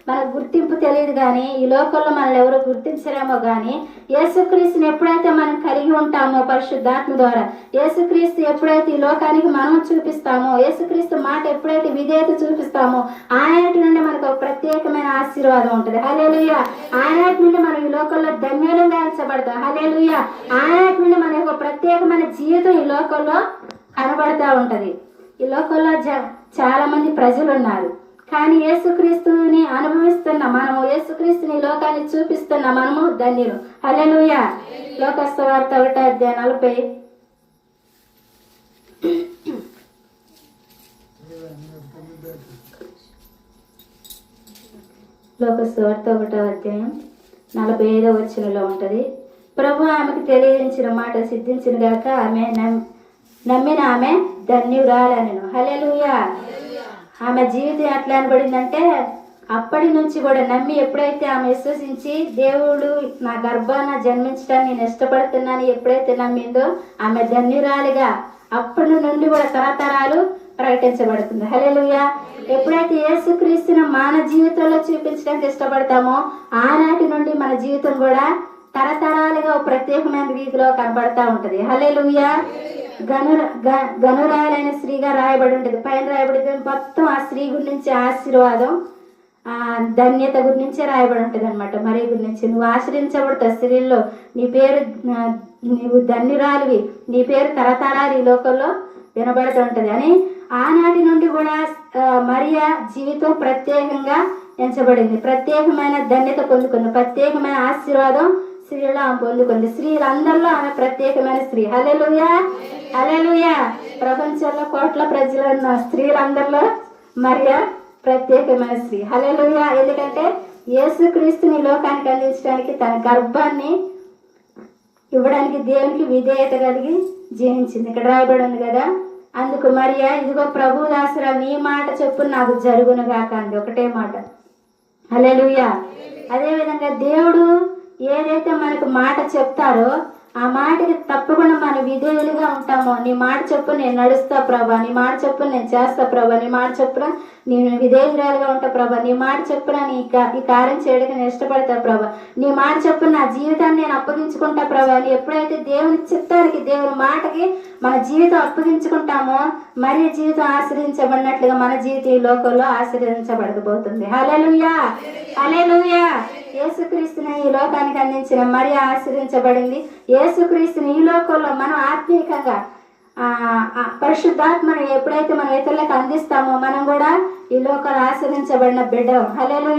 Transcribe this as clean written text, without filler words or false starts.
మనకు గుర్తింపు తెలియదు కానీ ఈ లోకంలో మనల్ని ఎవరు గుర్తించరేమో కానీ యేసుక్రీస్తుని ఎప్పుడైతే మనం కలిగి ఉంటామో పరిశుద్ధాత్మ ద్వారా, యేసుక్రీస్తు ఎప్పుడైతే ఈ లోకానికి మనం చూపిస్తామో, యేసుక్రీస్తు మాట ఎప్పుడైతే విధేయత చూపిస్తామో ఆయన నుండి మనకు ఒక ప్రత్యేకమైన ఆశీర్వాదం ఉంటుంది. హల్లెలూయా. ఆయన నుండి మనం ఈ లోకంలో ధన్యులంగా ఎంచబడతాం. హల్లెలూయా. ఆయన నుండి మన ఒక ప్రత్యేకమైన జీవితం ఈ లోకంలో కనబడతా ఉంటది. ఈ లోకంలో చాలా మంది ప్రజలు ఉన్నారు, కానీ యేసుక్రీస్తుని అనుభవిస్తున్న మనము, యేసుక్రీస్తుని లోకాన్ని చూపిస్తున్న మనము ధన్యులు. హల్లెలూయా. లోకస్తు వార్త 1:40. లోకస్తు వార్త 1:45 ఉంటది. ప్రభు ఆమెకు తెలియజేసిన మాట సిద్ధించిన గాక ఆమె నమ్మిన ఆమె ధన్యురాలనెను. హల్లెలూయా. ఆమె జీవితం ఎట్లా అనబడిందంటే అప్పటి నుంచి కూడా నమ్మి ఎప్పుడైతే ఆమె విశ్వసించి దేవుడు నా గర్భాన జన్మించడానికి నేను ఇష్టపడుతున్నాను ఎప్పుడైతే నమ్మిందో ఆమె ధన్యురాలిగా అప్పటి నుండి కూడా తరతరాలు ప్రకటించబడుతుంది. హల్లెలూయా. ఎప్పుడైతే యేసుక్రీస్తును మన జీవితంలో చూపించడానికి ఇష్టపడతామో ఆనాటి నుండి మన జీవితం కూడా తరతరాలుగా ప్రత్యేకమైన రీతిలో కనబడతా ఉంటది. హల్లెలూయా. గనురాలైన స్త్రీగా రాయబడి ఉంటుంది. పైన రాయబడి మొత్తం ఆ స్త్రీ గురించి ఆశీర్వాదం, ధన్యత గురించే రాయబడి ఉంటుంది అనమాట. మరి గురించి నువ్వు ఆశ్రయించబడతావు స్త్రీల్లో, నీ పేరు, నీవు ధన్యురాలివి, నీ పేరు తరతరాలు ఈ లోకంలో వినబడుతూ ఉంటుంది అని ఆనాటి నుండి కూడా మరియా జీవితం ప్రత్యేకంగా ఎంచబడింది. ప్రత్యేకమైన ధన్యత పొందుకుంది, ప్రత్యేకమైన ఆశీర్వాదం స్త్రీలో ఆమె పొందుకుంది. స్త్రీలందరిలో ఆమె ప్రత్యేకమైన స్త్రీ. హల్లెలూయా. హల్లెలూయా. ప్రపంచంలో కోట్ల ప్రజలున్న స్త్రీలందరిలో మరియా ప్రత్యేకమైన స్త్రీ. హల్లెలూయా. ఎందుకంటే యేసుక్రీస్తుని లోకానికి అందించడానికి తన గర్భాన్ని ఇవ్వడానికి దేవునికి విధేయత కలిగి జీవించింది. ఇక్కడ రాయబడి ఉంది కదా, అందుకు మరియా ఇదిగో ప్రభు దాసురా నీ మాట చొప్పున నాకు జరుగును గాక అంది. ఒకటే మాట. హల్లెలూయా. అదేవిధంగా దేవుడు ఏదైతే మనకు మాట చెప్తారో ఆ మాటకి తప్పకుండా మనం విధేయులుగా ఉంటామో, నీ మాట చొప్పున నేను నడుస్తా ప్రభా, నీ మాట చొప్పున నేను చేస్తా ప్రభా, నీ మాట చొప్పున నేను విధేయురాలుగా ఉంటా ప్రభా, నీ మాట చొప్పున ఈ కార్యం చేయడానికి నేను ఇష్టపడతా ప్రభా, నీ మాట చొప్పున నా జీవితాన్ని నేను అప్పగించుకుంటా ప్రభా అని ఎప్పుడైతే దేవుని చిత్తానికి, దేవుని మాటకి మన జీవితం అప్పగించుకుంటామో మరి జీవితం ఆశ్రయించబడినట్లుగా మన జీవితం ఈ లోకంలో ఆశ్రయించబడకపోతుంది. హల్లెలూయా. హల్లెలూయా. యేసుక్రీస్తుని ఈ లోకానికి అందించిన మరి ఆశ్రయించబడింది. యేసుక్రీస్తుని ఈ లోకంలో మనం ఆత్మీయంగా పరిశుద్ధాత్మను ఎప్పుడైతే మనం ఇతరులకు అందిస్తామో మనం కూడా ఈ లోకంలో ఆశ్రయించబడిన బిడ్డ. హల్లెలూయా.